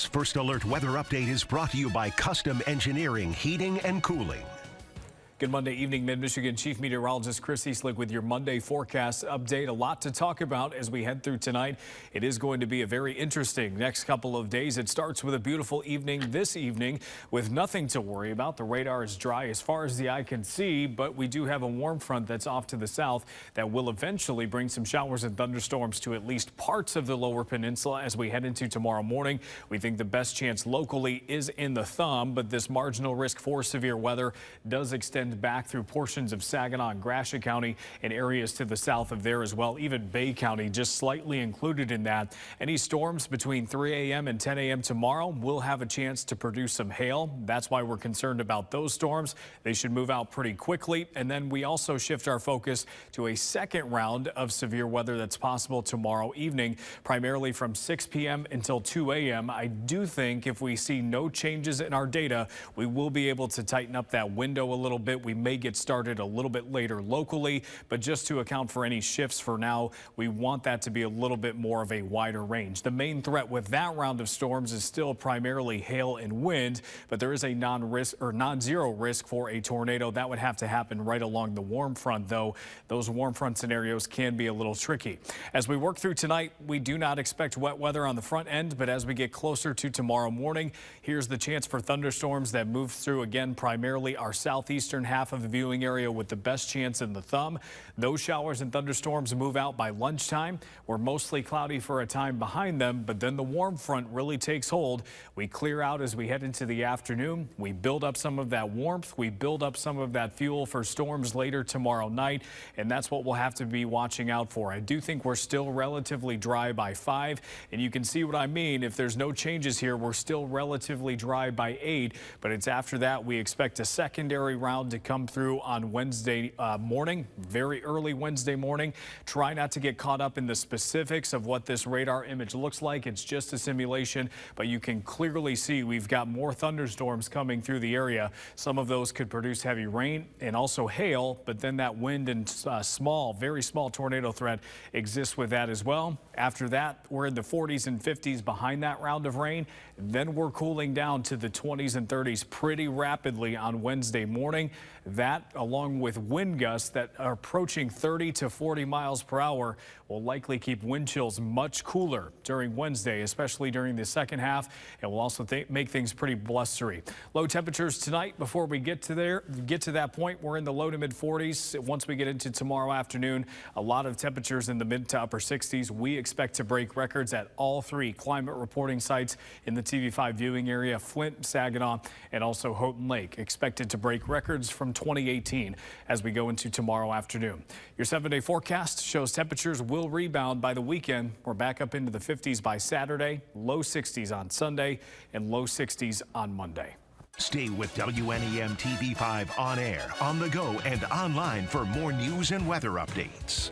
First Alert Weather Update is brought to you by Custom Engineering, Heating and Cooling. Good Monday evening, Mid-Michigan Chief Meteorologist Chris Easlick with your Monday forecast update. A lot to talk about as we head through tonight. It is going to be a very interesting next couple of days. It starts with a beautiful evening this evening with nothing to worry about. The radar is dry as far as the eye can see, but we do have a warm front that's off to the south that will eventually bring some showers and thunderstorms to at least parts of the lower peninsula as we head into tomorrow morning. We think the best chance locally is in the thumb, but this marginal risk for severe weather does extend back through portions of Saginaw and Gratiot County and areas to the south of there as well. Even Bay County just slightly included in that. Any storms between 3 a.m. and 10 a.m. tomorrow will have a chance to produce some hail. That's why we're concerned about those storms. They should move out pretty quickly. And then we also shift our focus to a second round of severe weather that's possible tomorrow evening, primarily from 6 p.m. until 2 a.m. I do think if we see no changes in our data, we will be able to tighten up that window a little bit. We may get started a little bit later locally, but just to account for any shifts for now, we want that to be a little bit more of a wider range. The main threat with that round of storms is still primarily hail and wind, but there is a non-zero risk for a tornado. That would have to happen right along the warm front, though. Those warm front scenarios can be a little tricky. As we work through tonight, we do not expect wet weather on the front end, but as we get closer to tomorrow morning, here's the chance for thunderstorms that move through again, primarily our southeastern half of the viewing area with the best chance in the thumb. Those showers and thunderstorms move out by lunchtime. We're mostly cloudy for a time behind them, but then the warm front really takes hold. We clear out as we head into the afternoon. We build up some of that warmth. We build up some of that fuel for storms later tomorrow night, and that's what we'll have to be watching out for. I do think we're still relatively dry by 5, and you can see what I mean. If there's no changes here, we're still relatively dry by 8, but it's after that we expect a secondary round to come through on Wednesday morning, very early Wednesday morning. Try not to get caught up in the specifics of what this radar image looks like. It's just a simulation, but you can clearly see we've got more thunderstorms coming through the area. Some of those could produce heavy rain and also hail, but then that wind and very small tornado threat exists with that as well. After that, we're in the 40s and 50s behind that round of rain. Then we're cooling down to the 20s and 30s pretty rapidly on Wednesday morning. That, along with wind gusts that are approaching 30 to 40 miles per hour, will likely keep wind chills much cooler during Wednesday, especially during the second half. It will also make things pretty blustery. Low temperatures tonight. Before we get to that point, we're in the low to mid 40s. Once we get into tomorrow afternoon, a lot of temperatures in the mid to upper 60s. We expect to break records at all 3 climate reporting sites in the TV5 viewing area: Flint, Saginaw, and also Houghton Lake. Expected to break records from 2018 as we go into tomorrow afternoon. Your 7-day forecast shows temperatures will rebound by the weekend. We're back up into the 50s by Saturday, low 60s on Sunday, and low 60s on Monday. Stay with WNEM TV5 on air, on the go, and online for more news and weather updates.